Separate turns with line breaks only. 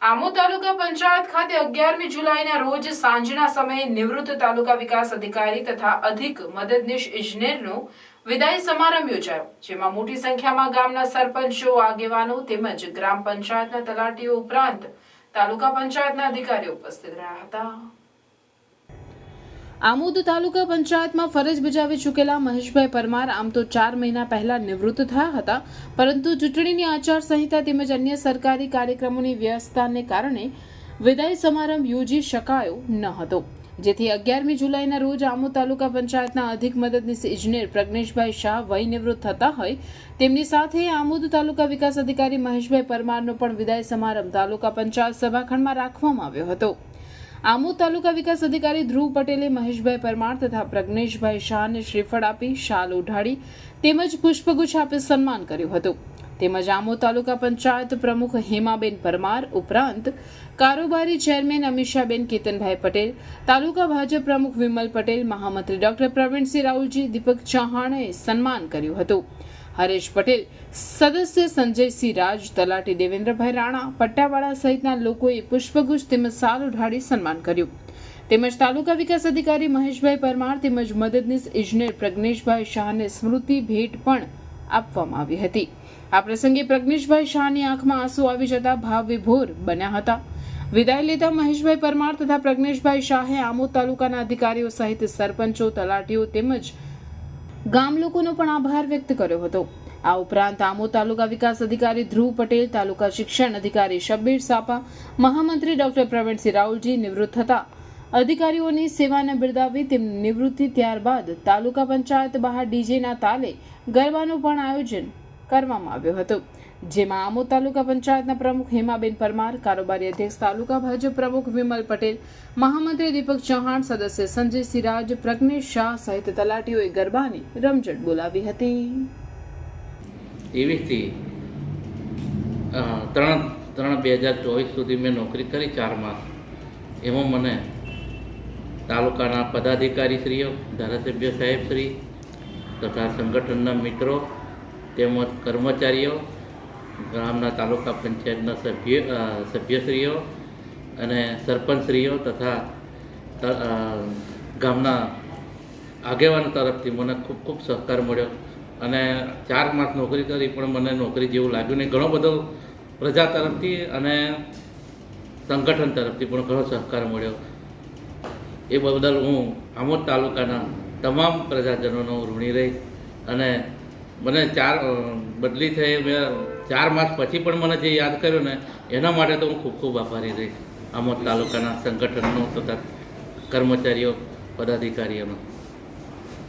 આમોદ તાલુકા પંચાયત ખાતે 11મી જુલાઈના રોજ સાંજના સમયે નિવૃત્ત તાલુકા વિકાસ અધિકારી તથા અધિક મદદનીશ ઇજનેરનો વિદાય સમારંભ યોજાયો, જેમાં મોટી સંખ્યામાં ગામના સરપંચો, આગેવાનો તેમજ ગ્રામ પંચાયતના તલાટીઓ ઉપરાંત તાલુકા પંચાયતના અધિકારીઓ ઉપસ્થિત રહ્યા હતા. આમોદ તાલુકા પંચાયતમાં ફરજ બજાવી ચૂકેલા મહેશભાઈ પરમાર આમ તો 4 મહિના પહેલા નિવૃત્ત થયા હતા, પરંતુ ચૂંટણીની આચારસંહિતા તેમજ અન્ય સરકારી કાર્યક્રમોની વ્યસ્તતાને કારણે વિદાય સમારંભ યોજી શકાયો ન હતો, જેથી 11મી જુલાઈના રોજ આમોદ તાલુકા પંચાયતના અધિક મદદનીશ ઇજનેર પ્રજ્ઞેશભાઈ શાહ વય નિવૃત્ત થતા હોય તેમની સાથે આમોદ તાલુકા વિકાસ અધિકારી મહેશભાઈ પરમારનો પણ વિદાય સમારંભ તાલુકા પંચાયત સભાખંડમાં રાખવામાં આવ્યો હતો. આમોદ તાલુકા વિકાસ અધિકારી ધ્રુવ પટેલે મહેશભાઈ પરમાર તથા પ્રજ્ઞેશભાઈ શાહને શ્રીફળ આપી, શાલ ઓઢાડી તેમજ પુષ્પગુચ્છ આપી સન્માન કર્યું હતું. તેમજ આમોદ તાલુકા પંચાયત પ્રમુખ હેમાબેન પરમાર ઉપરાંત કારોબારી ચેરમેન અમીષાબેન કેતનભાઈ પટેલ, તાલુકા ભાજપ પ્રમુખ વિમલ પટેલ, મહામંત્રી ડોક્ટર પ્રવીણસિંહ રાઉલજી, દીપક ચૌહાણે સન્માન કર્યું હતું. હરેશ પટેલ, સદસ્ય સંજયસિંહ રાજ, તલાટી દેવેન્દ્રભાઈ રાણા, પટ્ટાવાળા સહિતના લોકોએ પુષ્પગુચ્છ તેમજ શાલ ઓઢાડી સન્માન કર્યું. તેમજ તાલુકા વિકાસ અધિકારી મહેશભાઈ પરમાર તેમજ મદદનીશ ઇજનેર પ્રજ્ઞેશભાઈ શાહને સ્મૃતિ ભેટ પણ આપવામાં આવી હતી. આ પ્રસંગે પ્રજ્ઞેશભાઈ શાહની આંખમાં આંસુ આવી જતા ભાવ વિભોર બન્યા હતા. વિદાય લેતા મહેશભાઈ પરમાર તથા પ્રજ્ઞેશભાઈ શાહે આમોદ તાલુકાના અધિકારીઓ સહિત સરપંચો, તલાટીઓ તેમજ ગામ લોકોનો પણ આભાર વ્યક્ત કર્યો હતો. આ ઉપરાંત આમોદ તાલુકા વિકાસ અધિકારી ધ્રુવ પટેલ, તાલુકા શિક્ષણ અધિકારી શબ્બીર સાપા, મહામંત્રી ડોક્ટર પ્રવીણસિંહ રાઉલજી નિવૃત્ત થતા અધિકારીઓની સેવાને બિરદાવી તેમની નિવૃત્તિ ત્યારબાદ તાલુકા પંચાયત બહાર ડીજેના તાલે ગરબાનું પણ આયોજન કરવામાં આવ્યું હતું, જેમાં આમોદ તાલુકા પંચાયતના પ્રમુખ હેમાબેન પરમાર, કારોબારી અધ્યક્ષ તાલુકા ભાજપ પ્રમુખ વિમલ પટેલ, મહામંત્રી દીપક ચૌહાણ, સદસ્ય સંજયસિંહ રાજ, પ્રજ્ઞેશ શાહ સહિત તલાટીઓએ ગરબાની રમઝટ બોલાવી હતી.
23/3/2024 સુધી મેં નોકરી કરી 4 માસ. એમાં મને તાલુકાના પદાધિકારીશ્રીઓ, ધારાસભ્ય સાહેબશ્રી તથા સંગઠનના મિત્રો તેમજ કર્મચારીઓ, ગામના તાલુકા પંચાયતના સભ્યશ્રીઓ અને સરપંચશ્રીઓ તથા ગામના આગેવાનો તરફથી મને ખૂબ ખૂબ સહકાર મળ્યો અને 4 માસ નોકરી કરી પણ મને નોકરી જેવું લાગ્યું નહીં. ઘણો બધો પ્રજા તરફથી અને સંગઠન તરફથી પણ ઘણો સહકાર મળ્યો. એ બદલ હું આમોદ તાલુકાના તમામ પ્રજાજનોનો ઋણી રહીશ અને મને બદલી થઈ, મેં 4 માસ પછી પણ મને જે યાદ કર્યો ને એના માટે તો હું ખૂબ ખૂબ આભારી રહીશ આમોદ તાલુકાના સંગઠનનો તથા કર્મચારીઓ, પદાધિકારીઓનો.